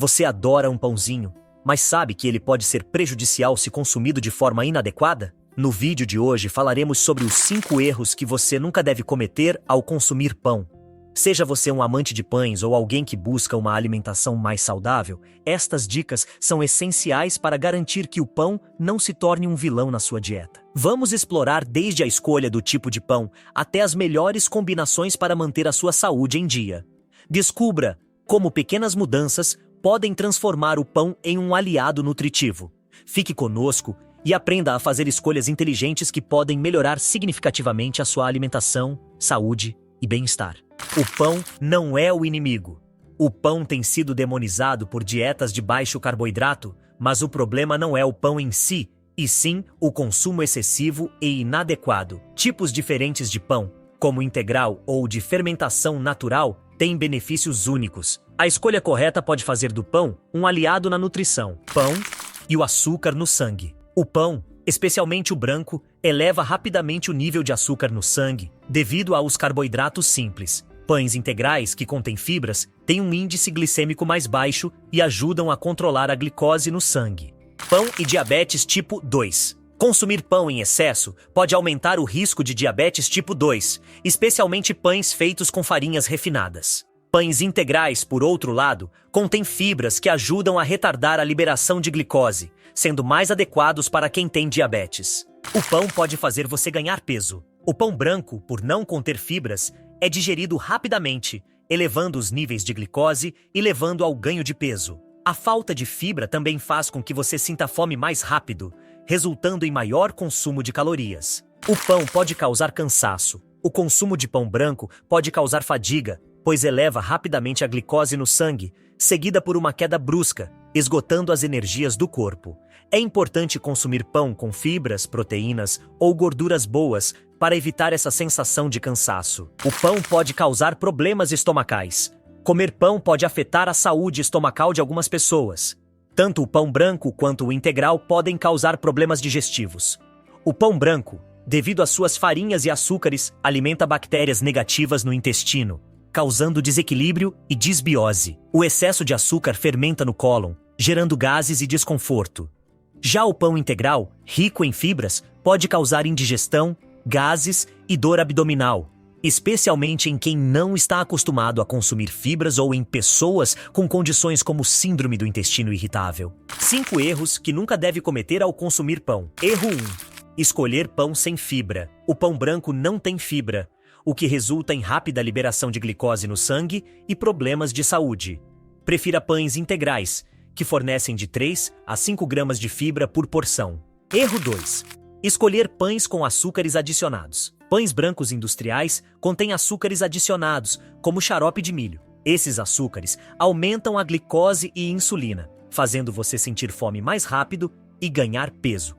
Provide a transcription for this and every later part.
Você adora um pãozinho, mas sabe que ele pode ser prejudicial se consumido de forma inadequada? No vídeo de hoje falaremos sobre os 5 erros que você nunca deve cometer ao consumir pão. Seja você um amante de pães ou alguém que busca uma alimentação mais saudável, estas dicas são essenciais para garantir que o pão não se torne um vilão na sua dieta. Vamos explorar desde a escolha do tipo de pão até as melhores combinações para manter a sua saúde em dia. Descubra como pequenas mudanças podem transformar o pão em um aliado nutritivo. Fique conosco e aprenda a fazer escolhas inteligentes que podem melhorar significativamente a sua alimentação, saúde e bem-estar. O pão não é o inimigo. O pão tem sido demonizado por dietas de baixo carboidrato, mas o problema não é o pão em si, e sim o consumo excessivo e inadequado. Tipos diferentes de pão, como integral ou de fermentação natural, têm benefícios únicos. A escolha correta pode fazer do pão um aliado na nutrição. Pão e o açúcar no sangue. O pão, especialmente o branco, eleva rapidamente o nível de açúcar no sangue, devido aos carboidratos simples. Pães integrais que contêm fibras têm um índice glicêmico mais baixo e ajudam a controlar a glicose no sangue. Pão e diabetes tipo 2. Consumir pão em excesso pode aumentar o risco de diabetes tipo 2, especialmente pães feitos com farinhas refinadas. Pães integrais, por outro lado, contêm fibras que ajudam a retardar a liberação de glicose, sendo mais adequados para quem tem diabetes. O pão pode fazer você ganhar peso. O pão branco, por não conter fibras, é digerido rapidamente, elevando os níveis de glicose e levando ao ganho de peso. A falta de fibra também faz com que você sinta fome mais rápido, resultando em maior consumo de calorias. O pão pode causar cansaço. O consumo de pão branco pode causar fadiga, pois eleva rapidamente a glicose no sangue, seguida por uma queda brusca, esgotando as energias do corpo. É importante consumir pão com fibras, proteínas ou gorduras boas para evitar essa sensação de cansaço. O pão pode causar problemas estomacais. Comer pão pode afetar a saúde estomacal de algumas pessoas. Tanto o pão branco quanto o integral podem causar problemas digestivos. O pão branco, devido às suas farinhas e açúcares, alimenta bactérias negativas no intestino, causando desequilíbrio e disbiose. O excesso de açúcar fermenta no cólon, gerando gases e desconforto. Já o pão integral, rico em fibras, pode causar indigestão, gases e dor abdominal, especialmente em quem não está acostumado a consumir fibras ou em pessoas com condições como síndrome do intestino irritável. 5 erros que nunca deve cometer ao consumir pão. Erro 1. Escolher pão sem fibra. O pão branco não tem fibra, o que resulta em rápida liberação de glicose no sangue e problemas de saúde. Prefira pães integrais, que fornecem de 3 a 5 gramas de fibra por porção. Erro 2. Escolher pães com açúcares adicionados. Pães brancos industriais contêm açúcares adicionados, como xarope de milho. Esses açúcares aumentam a glicose e insulina, fazendo você sentir fome mais rápido e ganhar peso.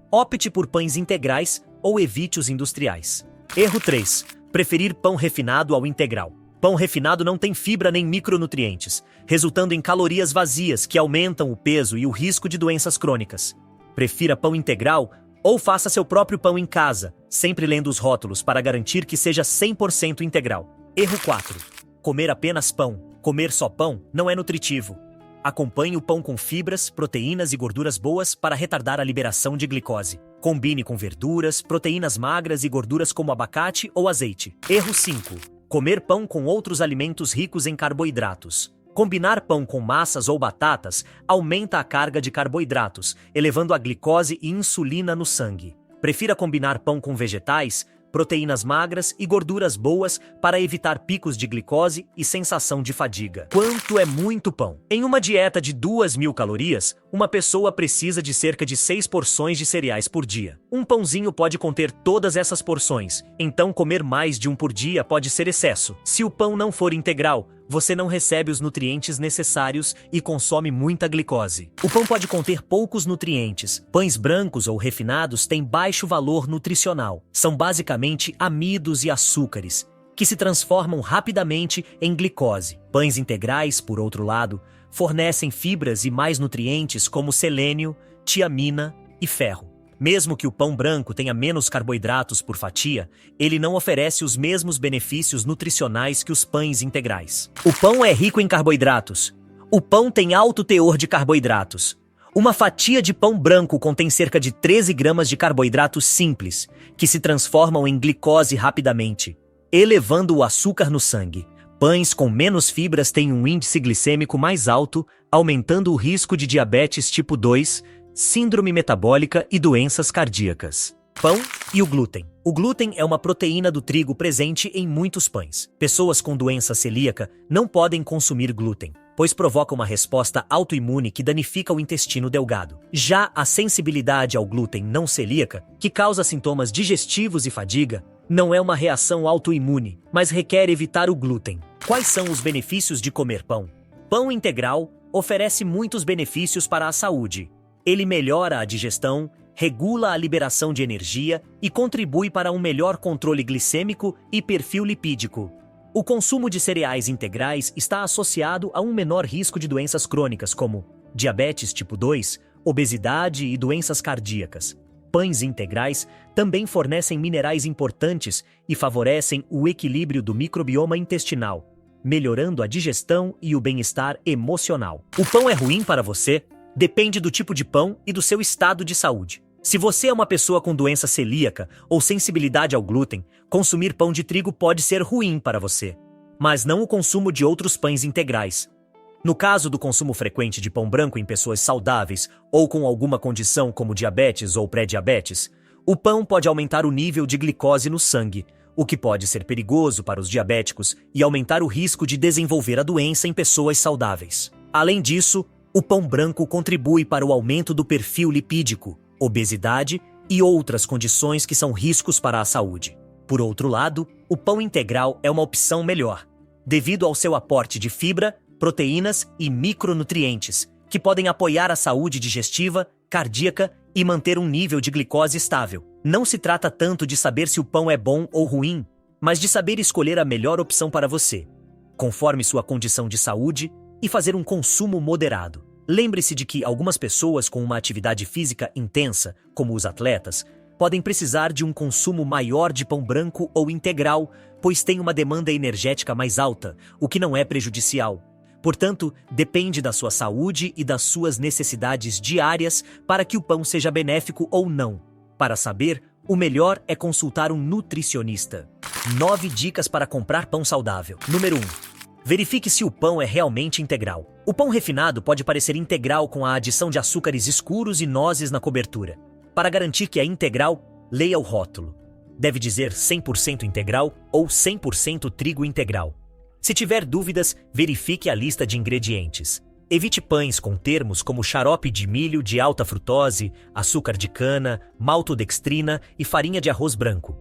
Opte por pães integrais ou evite os industriais. Erro 3. Preferir pão refinado ao integral. Pão refinado não tem fibra nem micronutrientes, resultando em calorias vazias que aumentam o peso e o risco de doenças crônicas. Prefira pão integral ou faça seu próprio pão em casa, sempre lendo os rótulos para garantir que seja 100% integral. Erro 4. Comer apenas pão. Comer só pão não é nutritivo. Acompanhe o pão com fibras, proteínas e gorduras boas para retardar a liberação de glicose. Combine com verduras, proteínas magras e gorduras como abacate ou azeite. Erro 5. Comer pão com outros alimentos ricos em carboidratos. Combinar pão com massas ou batatas aumenta a carga de carboidratos, elevando a glicose e insulina no sangue. Prefira combinar pão com vegetais, proteínas magras e gorduras boas para evitar picos de glicose e sensação de fadiga. Quanto é muito pão? Em uma dieta de 2.000 calorias, uma pessoa precisa de cerca de 6 porções de cereais por dia. Um pãozinho pode conter todas essas porções, então comer mais de um por dia pode ser excesso. Se o pão não for integral, você não recebe os nutrientes necessários e consome muita glicose. O pão pode conter poucos nutrientes. Pães brancos ou refinados têm baixo valor nutricional. São basicamente amidos e açúcares, que se transformam rapidamente em glicose. Pães integrais, por outro lado, fornecem fibras e mais nutrientes como selênio, tiamina e ferro. Mesmo que o pão branco tenha menos carboidratos por fatia, ele não oferece os mesmos benefícios nutricionais que os pães integrais. O pão é rico em carboidratos, O pão tem alto teor de carboidratos. Uma fatia de pão branco contém cerca de 13 gramas de carboidratos simples, que se transformam em glicose rapidamente, elevando o açúcar no sangue. Pães com menos fibras têm um índice glicêmico mais alto, aumentando o risco de diabetes tipo 2, síndrome metabólica e doenças cardíacas. Pão e o glúten. O glúten é uma proteína do trigo presente em muitos pães. Pessoas com doença celíaca não podem consumir glúten, pois provoca uma resposta autoimune que danifica o intestino delgado. Já a sensibilidade ao glúten não celíaca, que causa sintomas digestivos e fadiga, não é uma reação autoimune, mas requer evitar o glúten. Quais são os benefícios de comer pão? Pão integral oferece muitos benefícios para a saúde. Ele melhora a digestão, regula a liberação de energia e contribui para um melhor controle glicêmico e perfil lipídico. O consumo de cereais integrais está associado a um menor risco de doenças crônicas como diabetes tipo 2, obesidade e doenças cardíacas. Pães integrais também fornecem minerais importantes e favorecem o equilíbrio do microbioma intestinal, melhorando a digestão e o bem-estar emocional. O pão é ruim para você? Depende do tipo de pão e do seu estado de saúde. Se você é uma pessoa com doença celíaca ou sensibilidade ao glúten, consumir pão de trigo pode ser ruim para você, mas não o consumo de outros pães integrais. No caso do consumo frequente de pão branco em pessoas saudáveis ou com alguma condição como diabetes ou pré-diabetes, o pão pode aumentar o nível de glicose no sangue, o que pode ser perigoso para os diabéticos e aumentar o risco de desenvolver a doença em pessoas saudáveis. Além disso, o pão branco contribui para o aumento do perfil lipídico, obesidade e outras condições que são riscos para a saúde. Por outro lado, o pão integral é uma opção melhor, devido ao seu aporte de fibra, proteínas e micronutrientes, que podem apoiar a saúde digestiva, cardíaca e manter um nível de glicose estável. Não se trata tanto de saber se o pão é bom ou ruim, mas de saber escolher a melhor opção para você, conforme sua condição de saúde, e fazer um consumo moderado. Lembre-se de que algumas pessoas com uma atividade física intensa, como os atletas, podem precisar de um consumo maior de pão branco ou integral, pois têm uma demanda energética mais alta, o que não é prejudicial. Portanto, depende da sua saúde e das suas necessidades diárias para que o pão seja benéfico ou não. Para saber, o melhor é consultar um nutricionista. 9 dicas para comprar pão saudável. Número 1. Verifique se o pão é realmente integral. O pão refinado pode parecer integral com a adição de açúcares escuros e nozes na cobertura. Para garantir que é integral, leia o rótulo. Deve dizer 100% integral ou 100% trigo integral. Se tiver dúvidas, verifique a lista de ingredientes. Evite pães com termos como xarope de milho de alta frutose, açúcar de cana, maltodextrina e farinha de arroz branco.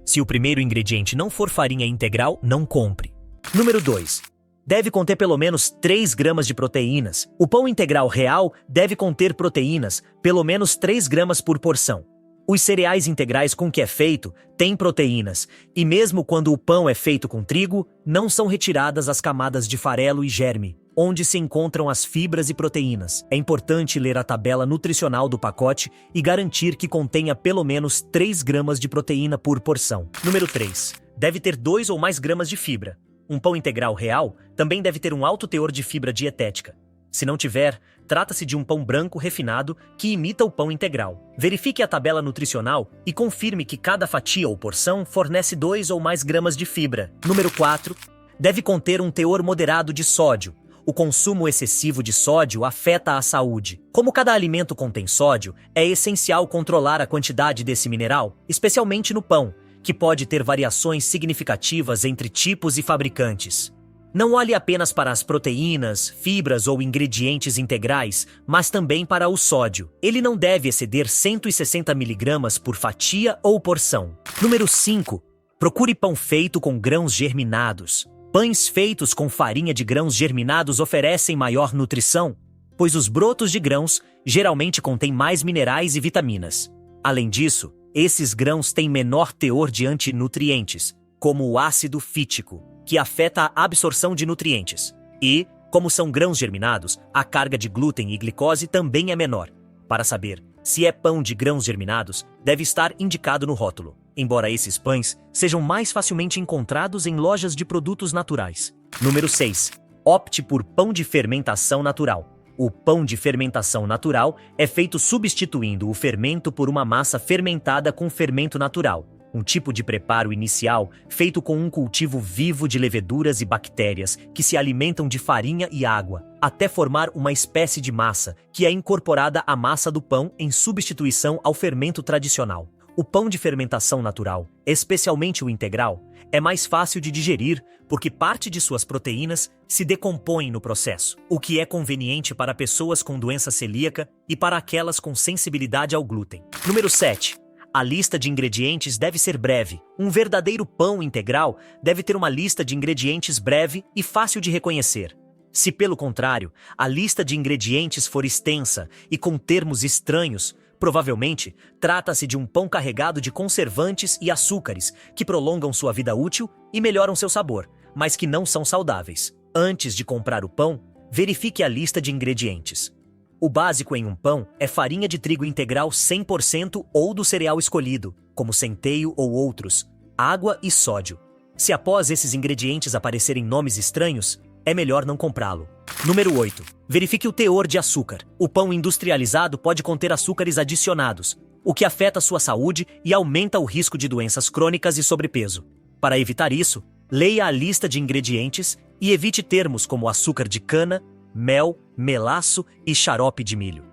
Se o primeiro ingrediente não for farinha integral, não compre. Número 2. Deve conter pelo menos 3 gramas de proteínas. O pão integral real deve conter proteínas, pelo menos 3 gramas por porção. Os cereais integrais com que é feito têm proteínas, e mesmo quando o pão é feito com trigo, não são retiradas as camadas de farelo e germe, onde se encontram as fibras e proteínas. É importante ler a tabela nutricional do pacote e garantir que contenha pelo menos 3 gramas de proteína por porção. Número 3. Deve ter 2 ou mais gramas de fibra. Um pão integral real também deve ter um alto teor de fibra dietética. Se não tiver, trata-se de um pão branco refinado que imita o pão integral. Verifique a tabela nutricional e confirme que cada fatia ou porção fornece 2 ou mais gramas de fibra. Número 4. Deve conter um teor moderado de sódio. O consumo excessivo de sódio afeta a saúde. Como cada alimento contém sódio, é essencial controlar a quantidade desse mineral, especialmente no pão, que pode ter variações significativas entre tipos e fabricantes. Não olhe apenas para as proteínas, fibras ou ingredientes integrais, mas também para o sódio. Ele não deve exceder 160 mg por fatia ou porção. Número 5. Procure pão feito com grãos germinados. Pães feitos com farinha de grãos germinados oferecem maior nutrição, pois os brotos de grãos geralmente contêm mais minerais e vitaminas. Além disso, esses grãos têm menor teor de antinutrientes, como o ácido fítico, que afeta a absorção de nutrientes. E, como são grãos germinados, a carga de glúten e glicose também é menor. Para saber se é pão de grãos germinados, deve estar indicado no rótulo, embora esses pães sejam mais facilmente encontrados em lojas de produtos naturais. Número 6. Opte por pão de fermentação natural. O pão de fermentação natural é feito substituindo o fermento por uma massa fermentada com fermento natural, um tipo de preparo inicial feito com um cultivo vivo de leveduras e bactérias que se alimentam de farinha e água, até formar uma espécie de massa que é incorporada à massa do pão em substituição ao fermento tradicional. O pão de fermentação natural, especialmente o integral, é mais fácil de digerir porque parte de suas proteínas se decompõem no processo, o que é conveniente para pessoas com doença celíaca e para aquelas com sensibilidade ao glúten. Número 7. A lista de ingredientes deve ser breve. Um verdadeiro pão integral deve ter uma lista de ingredientes breve e fácil de reconhecer. Se, pelo contrário, a lista de ingredientes for extensa e com termos estranhos, provavelmente trata-se de um pão carregado de conservantes e açúcares que prolongam sua vida útil e melhoram seu sabor, mas que não são saudáveis. Antes de comprar o pão, verifique a lista de ingredientes. O básico em um pão é farinha de trigo integral 100% ou do cereal escolhido, como centeio ou outros, água e sódio. Se após esses ingredientes aparecerem nomes estranhos, é melhor não comprá-lo. Número 8. Verifique o teor de açúcar. O pão industrializado pode conter açúcares adicionados, o que afeta sua saúde e aumenta o risco de doenças crônicas e sobrepeso. Para evitar isso, leia a lista de ingredientes e evite termos como açúcar de cana, mel, melaço e xarope de milho.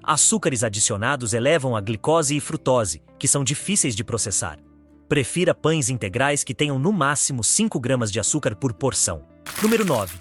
Açúcares adicionados elevam a glicose e frutose, que são difíceis de processar. Prefira pães integrais que tenham no máximo 5 gramas de açúcar por porção. Número 9.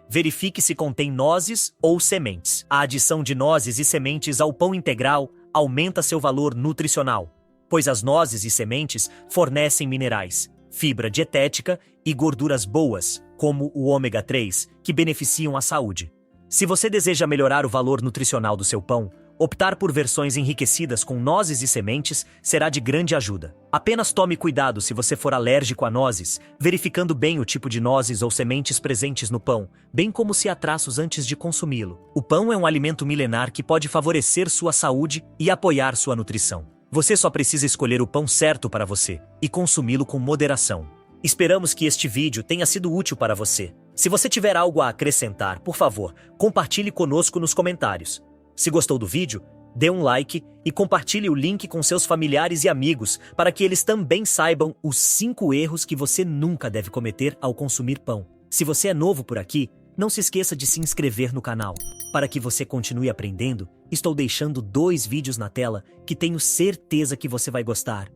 Verifique se contém nozes ou sementes. A adição de nozes e sementes ao pão integral aumenta seu valor nutricional, pois as nozes e sementes fornecem minerais, fibra dietética e gorduras boas, como o ômega 3, que beneficiam a saúde. Se você deseja melhorar o valor nutricional do seu pão, optar por versões enriquecidas com nozes e sementes será de grande ajuda. Apenas tome cuidado se você for alérgico a nozes, verificando bem o tipo de nozes ou sementes presentes no pão, bem como se há traços antes de consumi-lo. O pão é um alimento milenar que pode favorecer sua saúde e apoiar sua nutrição. Você só precisa escolher o pão certo para você e consumi-lo com moderação. Esperamos que este vídeo tenha sido útil para você. Se você tiver algo a acrescentar, por favor, compartilhe conosco nos comentários. Se gostou do vídeo, dê um like e compartilhe o link com seus familiares e amigos para que eles também saibam os 5 erros que você nunca deve cometer ao consumir pão. Se você é novo por aqui, não se esqueça de se inscrever no canal. Para que você continue aprendendo, estou deixando 2 vídeos na tela que tenho certeza que você vai gostar.